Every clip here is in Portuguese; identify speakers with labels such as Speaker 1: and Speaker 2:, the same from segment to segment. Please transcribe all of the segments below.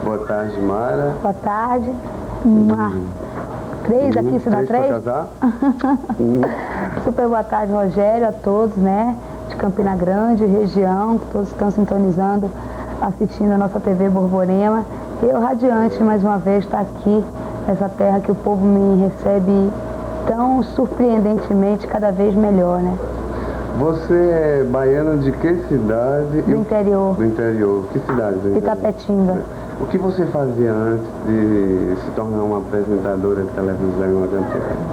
Speaker 1: Boa tarde, Mara.
Speaker 2: Boa tarde. 3 aqui, se dá 3?
Speaker 1: Para casar?
Speaker 2: Super boa tarde, Rogério, a todos, né? De Campina Grande, região, que todos estão sintonizando, assistindo a nossa TV Borborema. Eu, radiante, mais uma vez, estar aqui nessa terra que o povo me recebe tão surpreendentemente, cada vez melhor, né?
Speaker 1: Você é baiana de que cidade?
Speaker 2: Do interior.
Speaker 1: Do interior. Que cidade do interior?
Speaker 2: Itapetinga.
Speaker 1: O que você fazia antes de se tornar uma apresentadora de televisão em uma TV?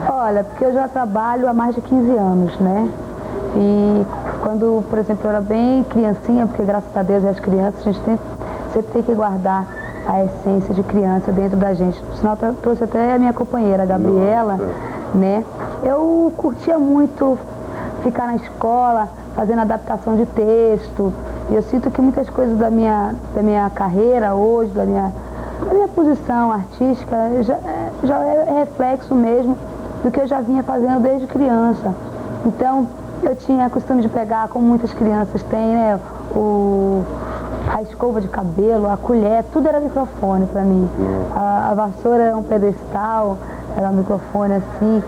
Speaker 2: Olha, porque eu já trabalho há mais de 15 anos, né? E quando, por exemplo, eu era bem criancinha, porque graças a Deus as crianças, a gente sempre tem que guardar a essência de criança dentro da gente. Por sinal, eu trouxe até a minha companheira, a Gabriela, né? Eu curtia muito ficar na escola, fazendo adaptação de texto. E eu sinto que muitas coisas da minha carreira hoje, da minha posição artística, já é reflexo mesmo do que eu já vinha fazendo desde criança. Então, eu tinha costume de pegar, como muitas crianças têm, né, a escova de cabelo, a colher, tudo era microfone para mim. A vassoura era um pedestal, era um microfone assim.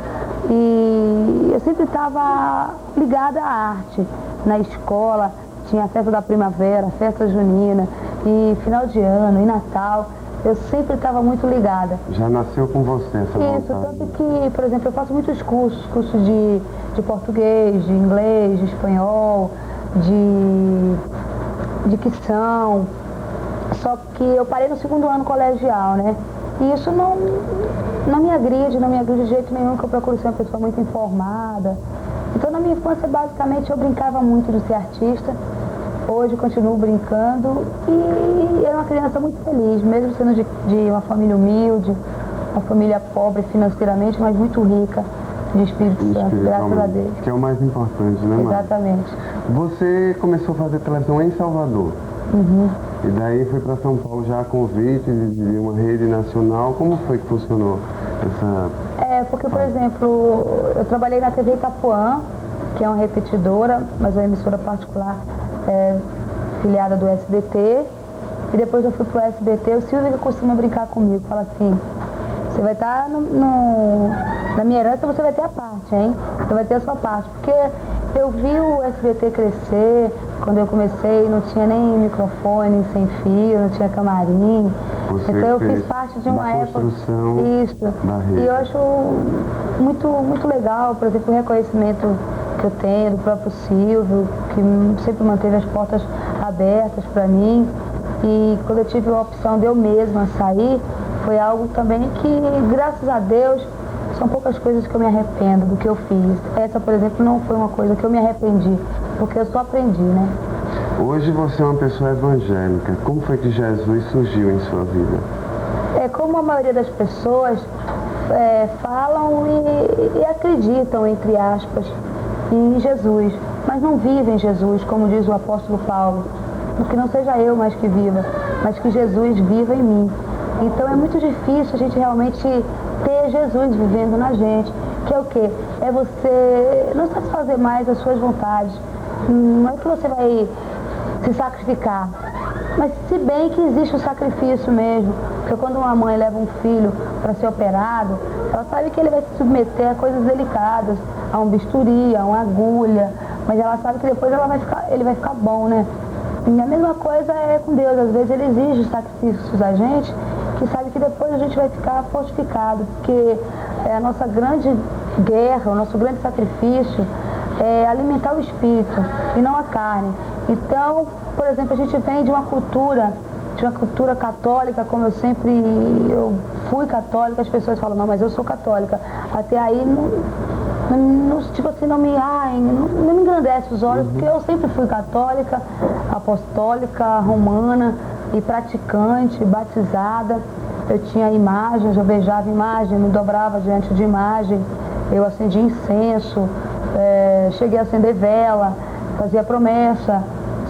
Speaker 2: E eu sempre estava ligada à arte. Na escola, tinha a festa da primavera, a festa junina, e final de ano, e Natal. Eu sempre estava muito ligada.
Speaker 1: Já nasceu com você essa vontade?
Speaker 2: Isso, tanto que, por exemplo, eu faço muitos cursos de português, de inglês, de espanhol, de dicção. Só que eu parei no 2º ano colegial, né? E isso não me agride de jeito nenhum, que eu procuro ser uma pessoa muito informada. Então, na minha infância, basicamente, eu brincava muito de ser artista. Hoje, continuo brincando e era uma criança muito feliz, mesmo sendo de uma família humilde, uma família pobre financeiramente, mas muito rica de Espírito Santo, graças a Deus.
Speaker 1: Que é o mais importante, né, Mara?
Speaker 2: Exatamente.
Speaker 1: Você começou a fazer televisão em Salvador. E daí foi para São Paulo já a convite de uma rede nacional. Como foi que funcionou essa...
Speaker 2: Porque, por exemplo, eu trabalhei na TV Itapuã, que é uma repetidora, mas é uma emissora particular, filiada do SBT. E depois eu fui pro SBT. O Silvio costuma brincar comigo, fala assim: você vai estar na minha herança, você vai ter a parte, hein? Você vai ter a sua parte. Porque eu vi o SBT crescer. Quando eu comecei, não tinha nem microfone sem fio, não tinha camarim. Então eu fiz parte de uma época. Isso. E eu acho muito legal, por exemplo, o reconhecimento que eu tenho do próprio Silvio, que sempre manteve as portas abertas para mim. E quando eu tive a opção de eu mesma sair, foi algo também que, graças a Deus, são poucas coisas que eu me arrependo do que eu fiz. Essa, por exemplo, não foi uma coisa que eu me arrependi, porque eu só aprendi, né?
Speaker 1: Hoje você é uma pessoa evangélica. Como foi que Jesus surgiu em sua vida?
Speaker 2: Como a maioria das pessoas falam e acreditam, entre aspas, em Jesus, mas não vivem Jesus, como diz o apóstolo Paulo. Que não seja eu mais que viva, mas que Jesus viva em mim. Então é muito difícil a gente realmente ter Jesus vivendo na gente. Que é o quê? É você não satisfazer mais as suas vontades. Não é que você vai se sacrificar, mas se bem que existe o sacrifício mesmo. Porque quando uma mãe leva um filho para ser operado, ela sabe que ele vai se submeter a coisas delicadas, a um bisturi, a uma agulha, mas ela sabe que depois ele vai ficar bom, né? E a mesma coisa é com Deus. Às vezes ele exige sacrifícios da gente, que sabe que depois a gente vai ficar fortificado, porque a nossa grande guerra, o nosso grande sacrifício é alimentar o espírito e não a carne. Então, por exemplo, a gente vem de uma cultura católica, como eu fui católica. As pessoas falam: não, mas eu sou católica. Até aí, tipo assim, não me engrandece os olhos, porque eu sempre fui católica, apostólica, romana e praticante, batizada. Eu tinha imagens, eu beijava imagem, me dobrava diante de imagem, eu acendia incenso, cheguei a acender vela, fazia promessa,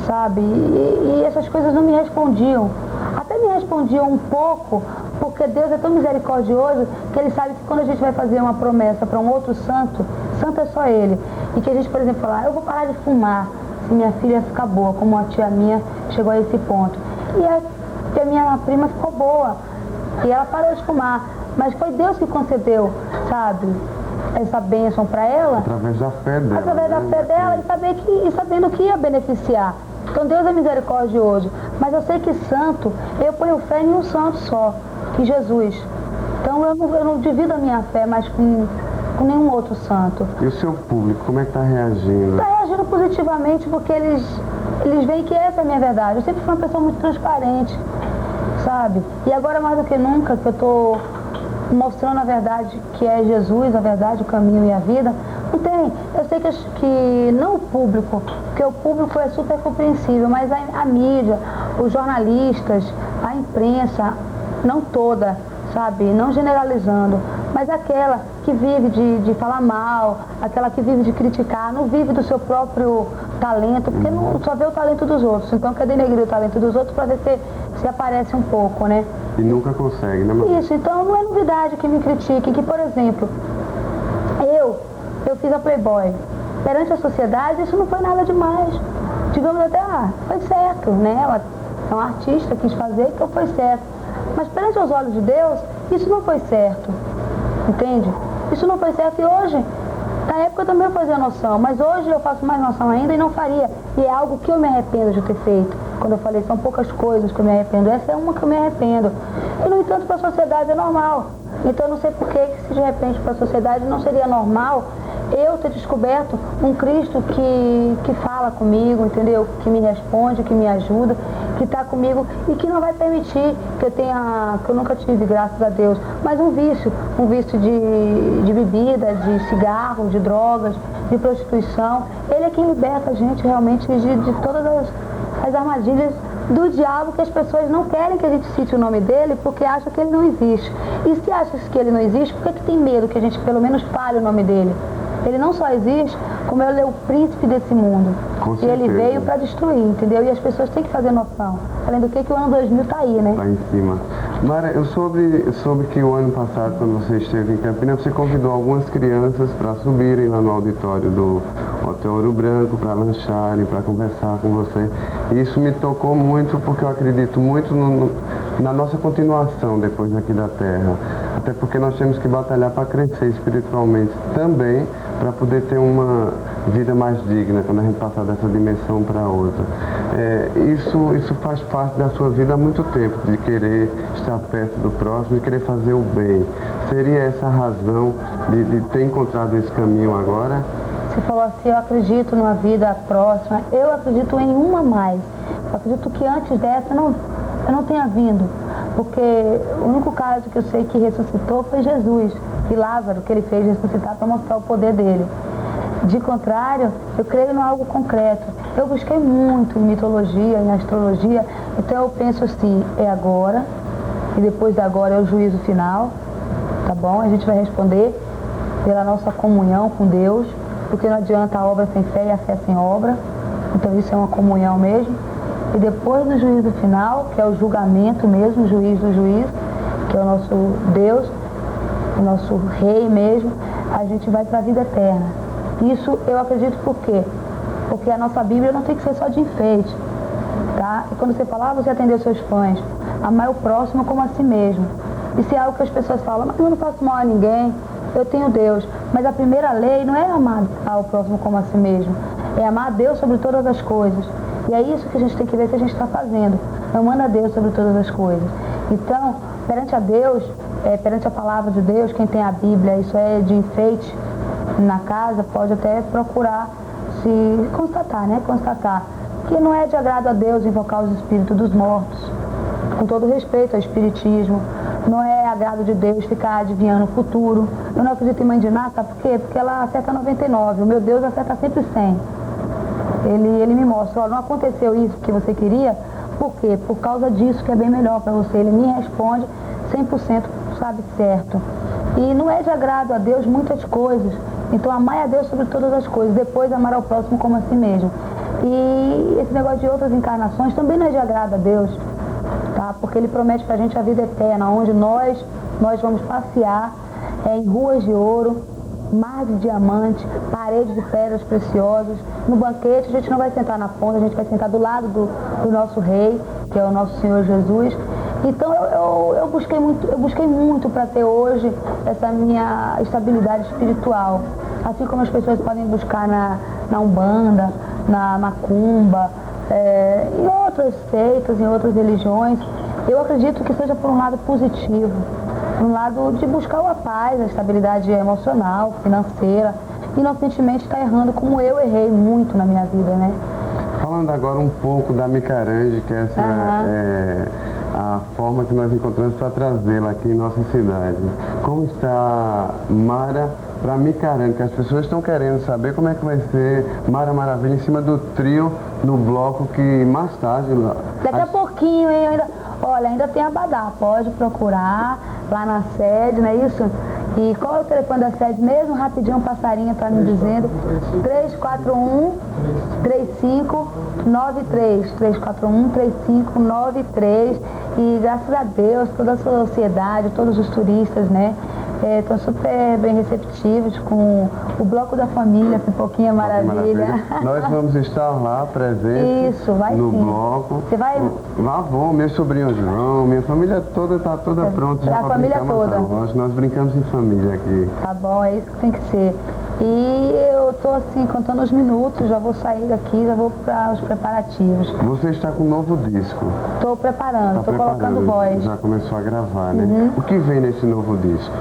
Speaker 2: sabe? E essas coisas não me respondiam. Até me respondiam um pouco, porque Deus é tão misericordioso que Ele sabe que quando a gente vai fazer uma promessa para um outro santo, santo é só Ele. E que a gente, por exemplo, fala: eu vou parar de fumar se minha filha ficar boa, como uma tia minha chegou a esse ponto. E e a minha prima ficou boa. E ela parou de fumar. Mas foi Deus que concedeu, sabe, essa bênção para ela.
Speaker 1: Através da fé dela.
Speaker 2: Através da fé dela e sabendo que ia beneficiar. Então Deus é misericordioso. Mas eu sei que santo, eu ponho fé em um santo só, em Jesus. Então eu não divido a minha fé mais com nenhum outro santo.
Speaker 1: E o seu público, como é que está reagindo?
Speaker 2: Está reagindo positivamente porque eles veem que essa é a minha verdade. Eu sempre fui uma pessoa muito transparente, sabe? E agora mais do que nunca que eu estou mostrando a verdade que é Jesus, a verdade, o caminho e a vida, não tem. Eu sei que não o público, porque o público é super compreensível, mas a mídia, os jornalistas, a imprensa, não toda, sabe? Não generalizando, mas aquela que vive de falar mal, aquela que vive de criticar, não vive do seu próprio talento, porque não só vê o talento dos outros, então quer denegrir o talento dos outros para ver se aparece um pouco, né?
Speaker 1: E nunca consegue, né, mãe?
Speaker 2: Isso, então não é novidade que me critiquem, que, por exemplo, eu fiz a Playboy. Perante a sociedade, isso não foi nada demais. Digamos até, foi certo, né? Ela é uma artista, quis fazer, então foi certo. Mas perante os olhos de Deus, isso não foi certo. Entende? Isso não foi certo e hoje, na época eu também fazia noção, mas hoje eu faço mais noção ainda e não faria. E é algo que eu me arrependo de ter feito. Quando eu falei, são poucas coisas que eu me arrependo, essa é uma que eu me arrependo. E, no entanto, para a sociedade é normal. Então, eu não sei por que se de repente para a sociedade não seria normal eu ter descoberto um Cristo que fala comigo, entendeu? Que me responde, que me ajuda, que está comigo e que não vai permitir que eu nunca tive, graças a Deus, mas um vício de bebida, de cigarro, de drogas, de prostituição. Ele é quem liberta a gente realmente de todas as armadilhas do diabo, que as pessoas não querem que a gente cite o nome dele porque acham que ele não existe. E se acham que ele não existe, por que tem medo que a gente pelo menos fale o nome dele? Ele não só existe, como ele é o príncipe desse mundo. E ele veio para destruir, entendeu? E as pessoas têm que fazer noção. Além do que o ano 2000 tá aí, né?
Speaker 1: Tá em cima. Mara, eu soube que o ano passado, quando você esteve em Campinas, você convidou algumas crianças para subirem lá no auditório do Hotel Ouro Branco, para lancharem, para conversar com você. E isso me tocou muito, porque eu acredito muito na nossa continuação depois daqui da Terra. Até porque nós temos que batalhar para crescer espiritualmente também, para poder ter uma vida mais digna quando a gente passar dessa dimensão para outra. Isso faz parte da sua vida há muito tempo, de querer estar perto do próximo, de querer fazer o bem. Seria essa a razão de ter encontrado esse caminho agora?
Speaker 2: Você falou assim, eu acredito numa vida próxima, eu acredito em uma mais. Eu acredito que antes dessa eu não tenha vindo, porque o único caso que eu sei que ressuscitou foi Jesus e Lázaro, que ele fez ressuscitar para mostrar o poder dele. De contrário, eu creio em algo concreto. Eu busquei muito em mitologia, em astrologia, então eu penso assim, é agora, e depois de agora é o juízo final, tá bom? A gente vai responder pela nossa comunhão com Deus, porque não adianta a obra sem fé e a fé sem obra, então isso é uma comunhão mesmo. E depois do juízo final, que é o julgamento mesmo, o juiz do juiz, que é o nosso Deus, o nosso rei mesmo, a gente vai para a vida eterna. Isso eu acredito por quê? Porque a nossa Bíblia não tem que ser só de enfeite, tá? E quando você fala, você atendeu seus fãs, amar o próximo como a si mesmo. Isso é algo que as pessoas falam, mas eu não faço mal a ninguém, eu tenho Deus. Mas a primeira lei não é amar ao próximo como a si mesmo, é amar a Deus sobre todas as coisas. E é isso que a gente tem que ver se a gente está fazendo, amando a Deus sobre todas as coisas. Então, perante a Deus, perante a palavra de Deus, quem tem a Bíblia, isso é de enfeite na casa, pode até procurar se constatar, né? Constatar que não é de agrado a Deus invocar os espíritos dos mortos, com todo respeito ao espiritismo. Não é agrado de Deus ficar adivinhando o futuro. Eu não acredito em mãe de Ná, sabe por quê? Porque ela acerta 99, o meu Deus acerta sempre 100. Ele me mostra, olha, não aconteceu isso que você queria, por quê? Por causa disso que é bem melhor para você. Ele me responde 100%, sabe, certo. E não é de agrado a Deus muitas coisas. Então, amar a Deus sobre todas as coisas, depois amar ao próximo como a si mesmo. E esse negócio de outras encarnações também não é de agrado a Deus, tá? Porque Ele promete pra gente a vida eterna, onde nós vamos passear em ruas de ouro, mar de diamante, parede de pedras preciosas. No banquete a gente não vai sentar na ponta, a gente vai sentar do lado do nosso rei, que é o nosso Senhor Jesus. Então eu busquei muito para ter hoje essa minha estabilidade espiritual. Assim como as pessoas podem buscar na Umbanda, na Macumba, em outras seitas, em outras religiões. Eu acredito que seja por um lado positivo, por um lado de buscar a paz, a estabilidade emocional, financeira, inocentemente estar errando como eu errei muito na minha vida, né?
Speaker 1: Falando agora um pouco da Micarande, que essa é a forma que nós encontramos para trazê-la aqui em nossa cidade. Como está Mara para Micarande? Que as pessoas estão querendo saber como é que vai ser Mara Maravilha em cima do trio no bloco que mais tarde...
Speaker 2: Daqui a pouquinho, hein? Ainda tem Abadá, pode procurar lá na sede, não é isso? E qual é o telefone da sede mesmo? Rapidinho, um passarinho está me dizendo. 341-3593. 341-3593. E graças a Deus, toda a sociedade, todos os turistas, né? Estão super bem receptivos com o Bloco da Família, Pipoquinha Maravilha.
Speaker 1: Nós vamos estar lá presentes.
Speaker 2: Isso, vai
Speaker 1: no
Speaker 2: sim.
Speaker 1: bloco.
Speaker 2: Você vai?
Speaker 1: Lá vou, meu sobrinho João, minha família toda está toda pronta já
Speaker 2: a
Speaker 1: para
Speaker 2: família
Speaker 1: brincar
Speaker 2: toda.
Speaker 1: Nós brincamos em família aqui.
Speaker 2: Tá bom, é isso que tem que ser. E eu tô assim, contando os minutos, já vou sair daqui, já vou para os preparativos.
Speaker 1: Você está com um novo disco.
Speaker 2: Tô preparando, tô colocando voz.
Speaker 1: Já começou a gravar, né? O que vem nesse novo disco?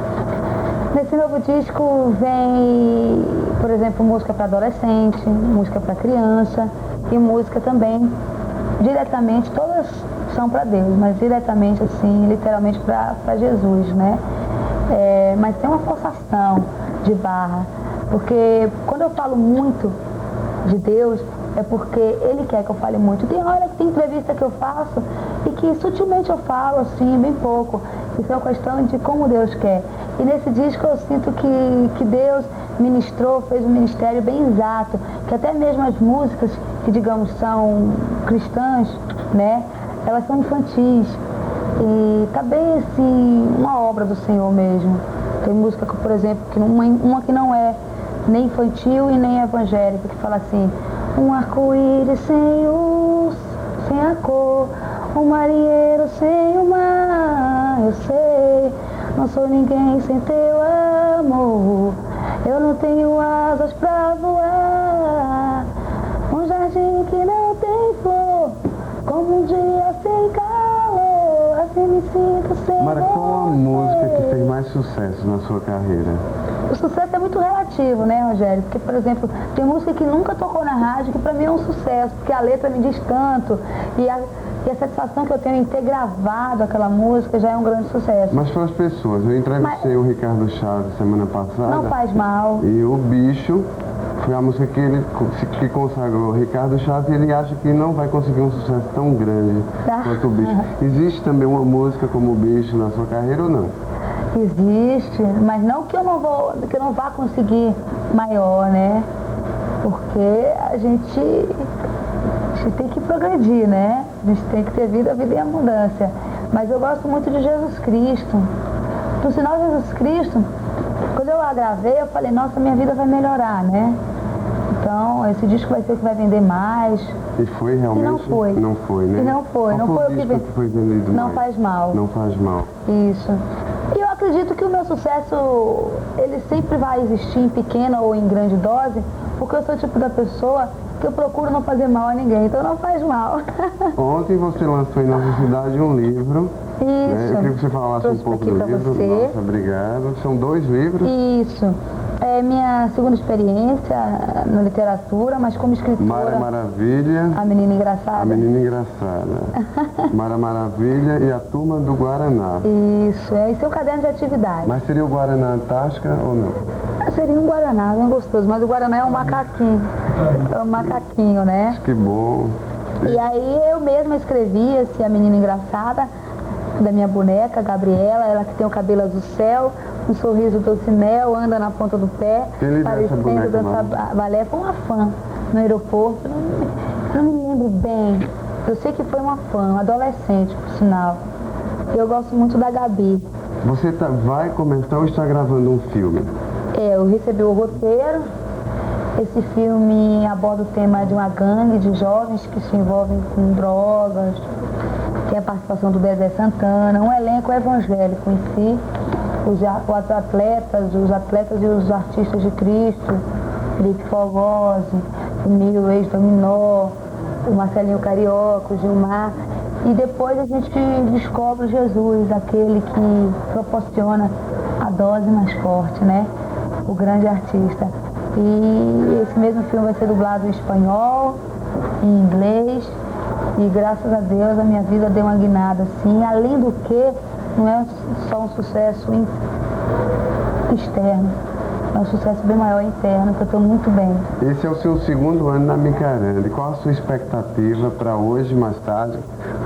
Speaker 2: Nesse novo disco vem, por exemplo, música para adolescente, música para criança e música também diretamente, todas são para Deus, mas diretamente assim, literalmente para Jesus, né? Mas tem uma forçação de barra, porque quando eu falo muito de Deus, é porque Ele quer que eu fale muito. Tem hora que tem entrevista que eu faço e que sutilmente eu falo assim, bem pouco. Isso é uma questão de como Deus quer. E nesse disco eu sinto que Deus ministrou, fez um ministério bem exato, que até mesmo as músicas que, digamos, são cristãs, né, elas são infantis. E tá bem assim, uma obra do Senhor mesmo. Tem música, por exemplo, uma que não é nem infantil e nem evangélica, que fala assim: um arco-íris sem luz, sem a cor, um marinheiro sem o mar, eu sei, não sou ninguém sem teu amor, eu não tenho asas pra voar, um jardim que não tem flor, como um dia sem calor, assim me sinto sem
Speaker 1: Mara, qual a música que fez mais sucesso na sua carreira?
Speaker 2: O sucesso é muito relativo, né, Rogério? Porque, por exemplo, tem música que nunca tocou na rádio, que pra mim é um sucesso, porque a letra me diz tanto, e a satisfação que eu tenho em ter gravado aquela música já é um grande sucesso.
Speaker 1: Mas para as pessoas, eu entrevistei o Ricardo Chaves semana passada.
Speaker 2: Não faz mal.
Speaker 1: E o Bicho foi a música que consagrou o Ricardo Chaves, e ele acha que não vai conseguir um sucesso tão grande quanto o Bicho. Existe também uma música como o Bicho na sua carreira ou não?
Speaker 2: Existe, mas não que eu não vá conseguir maior, né? Porque a gente tem que progredir, né? A gente tem que ter vida em abundância. Mas eu gosto muito de Jesus Cristo. No sinal de Jesus Cristo, quando eu a gravei, eu falei, nossa, minha vida vai melhorar, né? Então, esse disco vai ser o que vai vender mais.
Speaker 1: E foi realmente?
Speaker 2: E não foi.
Speaker 1: Não foi, né?
Speaker 2: E não foi. Não foi o que
Speaker 1: foi vendido
Speaker 2: Não
Speaker 1: mais?
Speaker 2: faz mal.
Speaker 1: Não faz mal.
Speaker 2: Isso. E eu acredito que o meu sucesso, ele sempre vai existir em pequena ou em grande dose, porque eu sou o tipo da pessoa que eu procuro não fazer mal a ninguém, então não faz mal.
Speaker 1: Ontem você lançou em nossa cidade um livro.
Speaker 2: Isso.
Speaker 1: Né? Eu queria que você falasse um pouco do livro.
Speaker 2: Você.
Speaker 1: Nossa, obrigado. São 2 livros.
Speaker 2: Isso. É minha segunda experiência na literatura, mas como escritora.
Speaker 1: Mara Maravilha.
Speaker 2: A Menina Engraçada.
Speaker 1: A Menina Engraçada. Mara Maravilha e a Turma do Guaraná.
Speaker 2: Isso, esse é o caderno de atividade.
Speaker 1: Mas seria o Guaraná Antártica ou não?
Speaker 2: Seria um Guaraná, bem gostoso, mas o Guaraná é um macaquinho. É um macaquinho, né?
Speaker 1: Que bom.
Speaker 2: E aí eu mesma escrevi A Menina Engraçada, da minha boneca, Gabriela, ela que tem o cabelo azul céu, um sorriso doce mel, anda na ponta do pé, parecendo dançar balé. Foi uma fã no aeroporto, eu não me lembro bem, eu sei que foi uma fã, uma adolescente, por sinal. Eu gosto muito da Gabi.
Speaker 1: Você vai começar ou está gravando um filme?
Speaker 2: Eu recebi o roteiro. Esse filme aborda o tema de uma gangue de jovens que se envolvem com drogas. Tem a participação do Dedé Santana, um elenco evangélico em si. Os atletas e os artistas de Cristo, Felipe Fogosi, o Mil ex-Dominó, o Marcelinho Carioca, o Gilmar. E depois a gente descobre Jesus, aquele que proporciona a dose mais forte, né? O grande artista. E esse mesmo filme vai ser dublado em espanhol, em inglês, e graças a Deus a minha vida deu uma guinada assim, além do que não é só um sucesso externo, é um sucesso bem maior interno, que eu estou muito bem.
Speaker 1: Esse é o seu segundo ano na Micaranda. Qual a sua expectativa para hoje, mais tarde,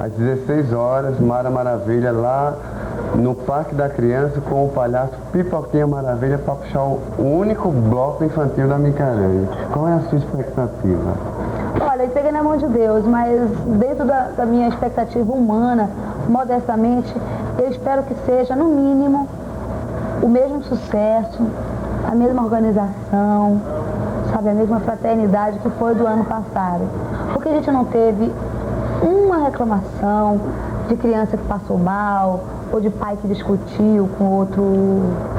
Speaker 1: às 16 horas, Mara Maravilha, lá no Parque da Criança, com o palhaço Pipoquinha Maravilha, para puxar o único bloco infantil da Micaranda? Qual é a sua expectativa?
Speaker 2: Olha, eu peguei na mão de Deus, mas dentro da minha expectativa humana, modestamente, eu espero que seja, no mínimo, o mesmo sucesso, a mesma organização, sabe, a mesma fraternidade que foi do ano passado. Porque a gente não teve uma reclamação de criança que passou mal, ou de pai que discutiu com outro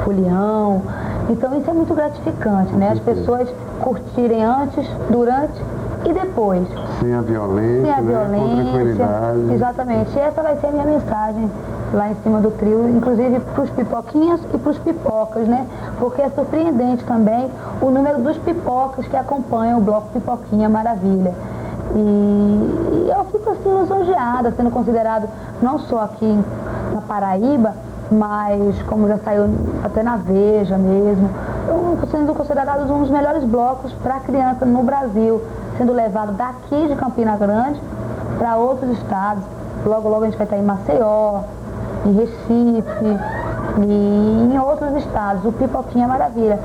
Speaker 2: folião. Então isso é muito gratificante, né? As pessoas curtirem antes, durante e depois.
Speaker 1: Sem a violência,
Speaker 2: Sem a
Speaker 1: né?
Speaker 2: violência,
Speaker 1: Com tranquilidade.
Speaker 2: exatamente. E essa vai ser a minha mensagem lá em cima do trio, inclusive para os pipoquinhas e para os pipocas, né? Porque é surpreendente também o número dos pipocas que acompanham o Bloco Pipoquinha Maravilha. E eu fico assim lisonjeada, sendo considerado não só aqui na Paraíba, mas como já saiu até na Veja mesmo, sendo considerados um dos melhores blocos para criança no Brasil, sendo levado daqui de Campina Grande para outros estados. Logo, logo a gente vai estar em Maceió, em Recife e em outros estados. O Pipoquinha Maravilha.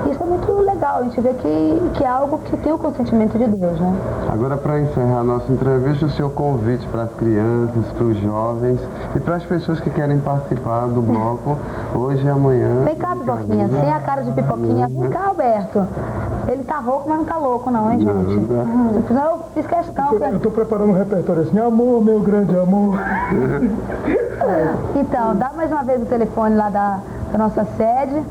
Speaker 2: Isso é muito legal, a gente vê que é algo que tem o consentimento de Deus, né?
Speaker 1: Agora, para encerrar a nossa entrevista, o seu convite para as crianças, para os jovens e para as pessoas que querem participar do bloco hoje e amanhã.
Speaker 2: Vem cá, Pipoquinha, sem a cara de Pipoquinha. Vem cá, Alberto. Ele tá rouco, mas não tá louco não, hein, gente? Senão eu fiz questão.
Speaker 3: Eu tô preparando um repertório assim, amor, meu grande amor.
Speaker 2: Então, dá mais uma vez o telefone lá da nossa sede.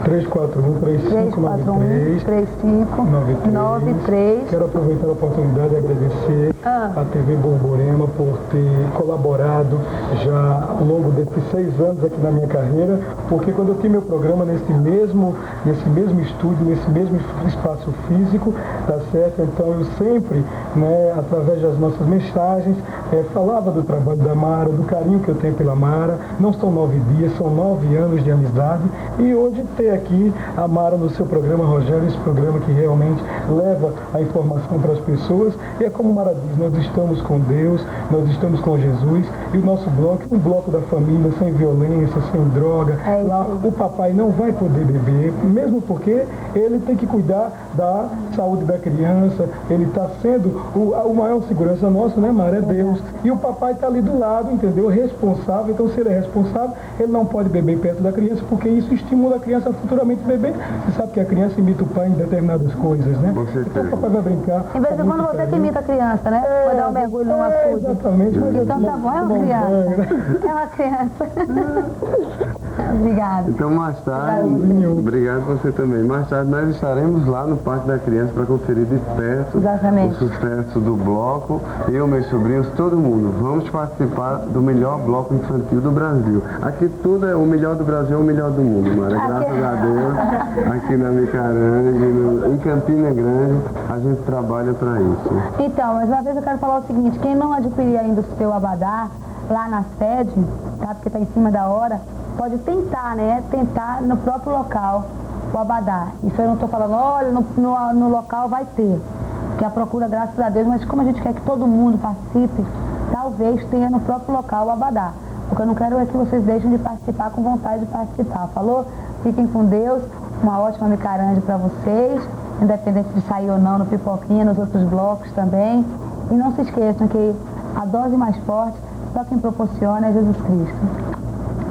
Speaker 2: 341-3593.
Speaker 3: Quero aproveitar a oportunidade e agradecer a TV Borborema por ter colaborado já ao longo desses 6 anos aqui na minha carreira, porque quando eu tinha meu programa nesse mesmo estúdio, nesse mesmo espaço físico, tá certo? Então eu sempre, né, através das nossas mensagens, falava do trabalho da Mara, do carinho que eu tenho pela Mara. Não são 9 dias, são 9 anos de amizade. E hoje ter aqui a Mara no seu programa, Rogério, esse programa que realmente leva a informação para as pessoas. E é como Mara diz, nós estamos com Deus, nós estamos com Jesus. E o nosso bloco é um bloco da família, sem violência, sem droga. Lá o papai não vai poder beber, mesmo porque ele tem que cuidar da saúde da criança. Ele está sendo o maior segurança nosso, né, Mara? É Deus. E o papai está ali do lado, entendeu? Responsável. Então, se ele é responsável, ele não pode beber perto da criança, porque isso estimula a criança a futuramente beber. Você sabe que a criança imita o pai em determinadas coisas, né?
Speaker 1: Então
Speaker 3: o papai vai brincar.
Speaker 2: Em vez de quando você que imita a criança, né? Vai dar um mergulho no açude.
Speaker 3: Exatamente.
Speaker 2: Então tá bom, é uma criança. É uma criança. Obrigada.
Speaker 1: Então, mais tarde, obrigado você também. Mais tarde nós estaremos lá no Parque da Criança para conferir de perto
Speaker 2: Exatamente.
Speaker 1: o sucesso do bloco. Eu, meus sobrinhos, todo mundo. Vamos participar do melhor bloco infantil do Brasil. Aqui tudo é o melhor do Brasil, é o melhor do mundo, Mara. Graças a Deus, aqui na Micaranda, em Campina Grande, a gente trabalha para isso.
Speaker 2: Então, mas uma vez eu quero falar o seguinte, quem não adquirir ainda o seu abadá lá na sede, tá? Porque tá em cima da hora, pode tentar, né? Tentar no próprio local o abadá. Isso eu não estou falando, olha, no local vai ter. Que a procura, graças a Deus, mas como a gente quer que todo mundo participe, talvez tenha no próprio local o abadá. O que eu não quero é que vocês deixem de participar com vontade de participar. Falou? Fiquem com Deus. Uma ótima Micarande para vocês, independente de sair ou não no Pipoquinha, nos outros blocos também. E não se esqueçam que a dose mais forte só quem proporciona é Jesus Cristo.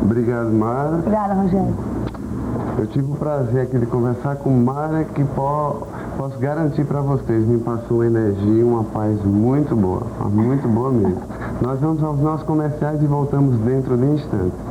Speaker 1: Obrigado, Mara.
Speaker 2: Obrigada, Rogério.
Speaker 1: Eu tive o prazer aqui de conversar com Mara, que posso garantir para vocês, me passou uma energia, uma paz muito boa mesmo. Nós vamos aos nossos comerciais e voltamos dentro de instantes.